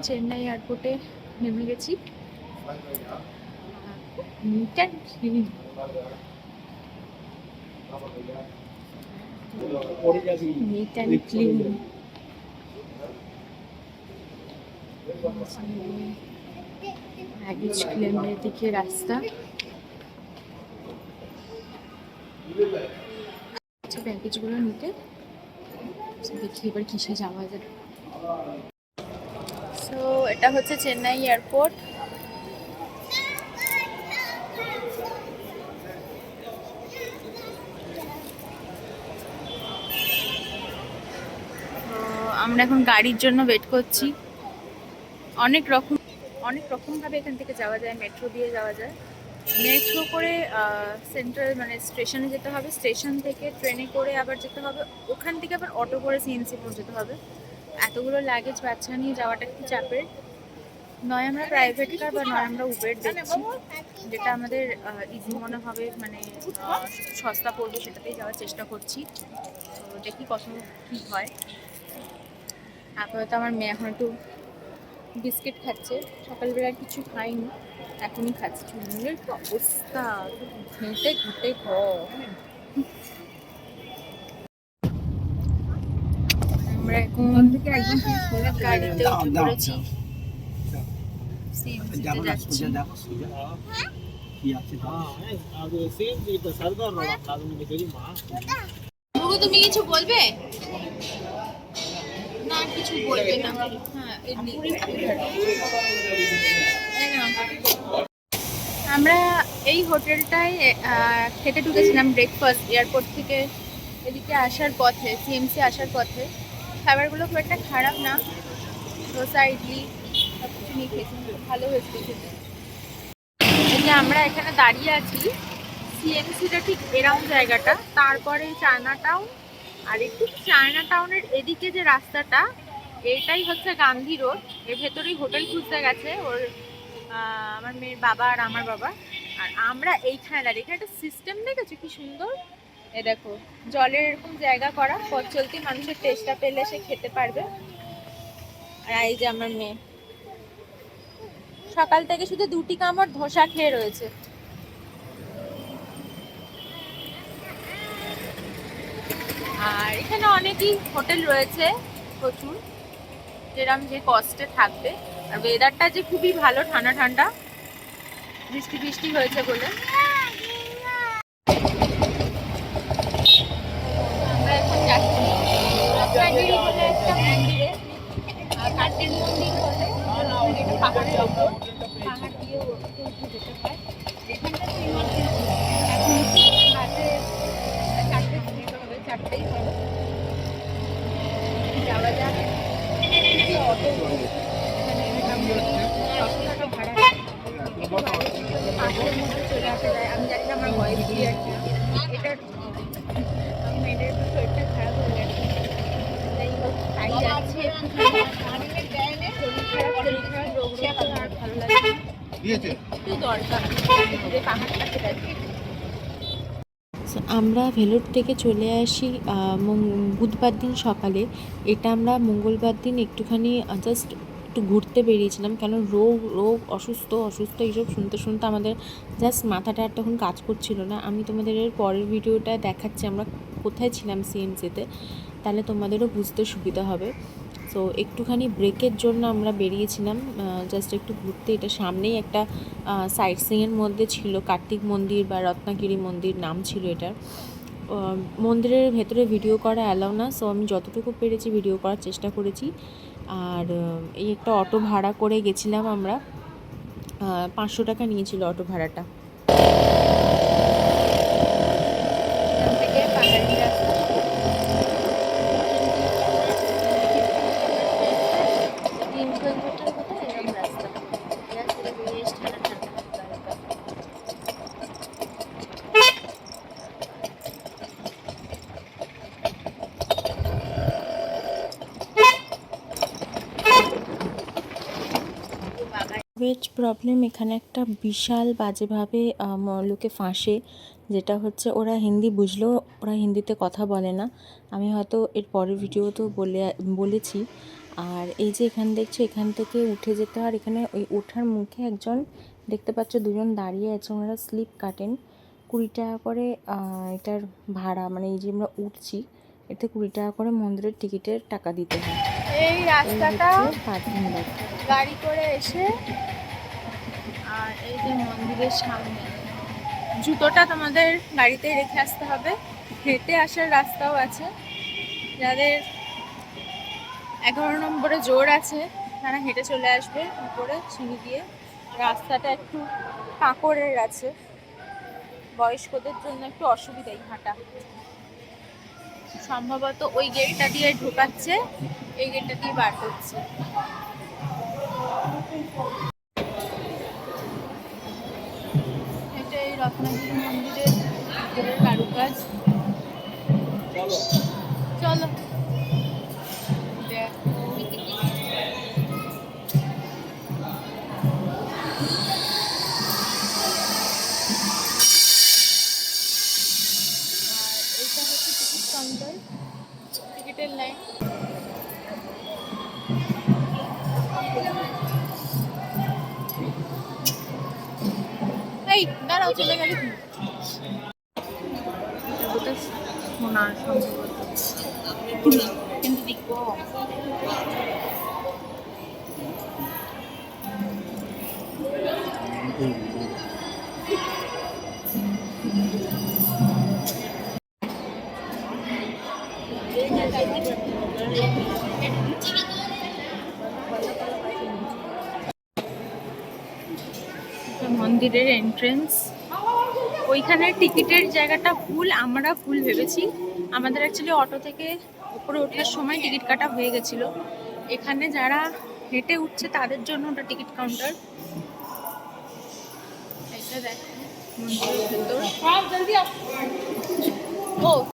চেন্নাই এয়ারপোর্টে নেমে গেছি। Neat and clean, neat and clean. Baggage ক্লেমের দিকে রাস্তা, ব্যাগেজগুলো নিতে দেখি এবার কিসে যাওয়া যায়। সো এটা হচ্ছে চেন্নাই এয়ারপোর্ট। আমরা এখন গাড়ির জন্য ওয়েট করছি। অনেক রকমভাবে এখান থেকে যাওয়া যায়। মেট্রো দিয়ে যাওয়া যায়, মেট্রো করে সেন্ট্রাল মানে স্টেশনে যেতে হবে, স্টেশন থেকে ট্রেনে করে আবার যেতে হবে, ওখান থেকে আবার অটো করে সিএনসি পৌঁছতে হবে। এতগুলো লাগেজ বাচ্চা নিয়ে যাওয়াটা একটু চাপের। নয় আমরা প্রাইভেট কার বা নয় আমরা উবের দেখছি, যেটা আমাদের ইজি মনে হবে, মানে সস্তা পড়বে, সেটাতেই যাওয়ার চেষ্টা করছি। তো দেখি কত কী হয়। আপাতত আমার মেয়ে এখন একটু বিস্কিট খাচ্ছে, সকালবেলা কিছু খাইনি, এখনই খাচ্ছি। চুলের কি অবস্থা, ঘেঁটে ঘেঁটে আমরা এখন গাড়িতে উঠে পড়েছি, সিএনজিতে যাচ্ছি। তুমি কিছু বলবে না? কিছু বলবে না? হ্যাঁ, আমরা এই হোটেলটায় খেতে ঢুকেছিলাম ব্রেকফাস্ট, এয়ারপোর্ট থেকে এদিকে আসার পথে, সিএমসি আসার পথে। খাবারগুলো খুব একটা খারাপ না, ডোসা, ইডলি সব কিছু নিয়ে খেয়েছি, ভালো হয়েছিল খেতে। এই যে আমরা এখানে দাঁড়িয়ে আছি, সিএমসিটা ঠিক এরাউন্ড জায়গাটা, তারপরে চায়না টাউন, আর একটু চায়না টাউনের এদিকে যে রাস্তাটা, এটাই হচ্ছে গান্ধী রোড। এর ভেতরেই হোটেল খুঁজতে গেছে ওর আমার মেয়ের বাবা আর আমার বাবা। আর আমরা এইখানে দাঁড়িয়ে, এখানে একটা সিস্টেম দেখেছো কি সুন্দর। এ দেখো, জলের এরকম জায়গা করা, পথ চলতি মানুষের টেস্টটা পেলে সে খেতে পারবে। আর এই যে আমার মেয়ে সকাল থেকে শুধু 2টি কামড় ধোসা খেয়ে রয়েছে। আর এখানে অনেকই হোটেল রয়েছে, প্রচুর, যেরকম যে কস্টে থাকবে। আর ওয়েদারটা যে খুবই ভালো, ঠান্ডা ঠান্ডা, বৃষ্টি বৃষ্টি হয়েছে বলে। আমরা এখন যাচ্ছি রত্নাগিরি বলে একটা মন্দিরে, কার্তিক মন্দির বলে, এটা পাহাড়ের ওপর, পাহাড় দিয়ে উঠতে উঠে যেতে হয়। এখানটা এখন বাজে 4:30 হবে, 4টেই হবে। যাওয়া যাক। অটো এখানে 600 টাকা ভাড়া, পাহাড়ের মধ্যে চলে আসা যায়। আমি জানি না আমার ভয়েস ক্লিয়ার কিনা, এটার মেয়েদের একটু শরীরটা খারাপ হয়ে গেছে, যাই হোক তাই যাচ্ছি। শরীর খারাপ রোগ আর ভালো লাগছে, একটু দরকার পাহাড়টাকে দেখি। আমরা ভেলোর থেকে চলে আসি বুধবার দিন সকালে। এটা আমরা মঙ্গলবার দিন একটুখানি জাস্ট একটু ঘুরতে বেরিয়েছিলাম, কেন রোগ অসুস্থ এইসব শুনতে শুনতে আমাদের জাস্ট মাথাটা আর তখন কাজ করছিল না। আমি তোমাদের এর পরের ভিডিওটা দেখাচ্ছি আমরা কোথায় ছিলাম সিএমসিতে, তাহলে তোমাদেরও বুঝতে সুবিধা হবে। সো একটুখানি ব্রেকের জন্য আমরা বেরিয়েছিলাম, জাস্ট একটু ঘুরতে। এটা সামনেই একটা সাইট সিইংয়ের মধ্যে ছিল, কার্তিক মন্দির বা রত্নাগিরি মন্দির নাম ছিল এটার। মন্দিরের ভেতরে ভিডিও করা অ্যালাউ না, সো আমি যতটুকু পেরেছি ভিডিও করার চেষ্টা করেছি। আর এই একটা অটো ভাড়া করে গেছিলাম আমরা, 500 টাকা নিয়েছিল অটো ভাড়াটা। ল্যাঙ্গুয়েজ প্রবলেম এখানে একটা বিশাল বাজেভাবে লোকে ফাঁসে, যেটা হচ্ছে ওরা হিন্দি বুঝলেও ওরা হিন্দিতে কথা বলে না। আমি হয়তো এর পরের ভিডিওতেও বলেছি। আর এই যে এখান দেখছো, এখান থেকে উঠে যেতে হয়। আর এখানে ওই ওঠার মুখে একজন দেখতে পাচ্ছ, দুজন দাঁড়িয়ে আছে, ওনারা স্লিপ কাটেন। 20 টাকা করে এটার ভাড়া, মানে এই যে আমরা উঠছি এতে 20 টাকা করে মন্দিরের টিকিটের টাকা দিতে হয়। এই রাস্তাটা পার্কিং লট। গাড়ি করে এসে, আর এই যে মন্দিরের সামনে, জুতোটা তোমাদের গাড়িতেই রেখে আসতে হবে। হেঁটে আসার রাস্তাও আছে, যাদের 11 নম্বরে জোর আছে তারা হেঁটে চলে আসবে উপরে সিঁড়ি দিয়ে। রাস্তাটা একটু কাঁকড়ের আছে, বয়স্কদের জন্য একটু অসুবিধাই হাঁটা। সম্ভবত ওই গেটটা দিয়ে ঢোকাচ্ছে, এই গেটটা দিয়ে বার করছে। এটা এই রত্নাগিরি মন্দিরের ভিতরের কারুকাজ। চলো দেখো। আর এইটা হচ্ছে টিকিট কাউন্টার, টিকিটের লাইন। এই দাঁড়াও, চলে গেলে কি? সোনার সম্ভবত, কিন্তু দেখবো। মন্দিরের এন্ট্রেন্স, ওইখানে টিকিটের জায়গাটা ফুল, আমরা ফুল ভেবেছি। আমাদের অ্যাকচুয়ালি অটো থেকে উপরে ওঠার সময় টিকিট কাটা হয়ে গেছিলো। এখানে যারা হেঁটে উঠছে তাদের জন্য ওটা টিকিট কাউন্টার। এটা দেখো মন্দিরের ভেতর। ও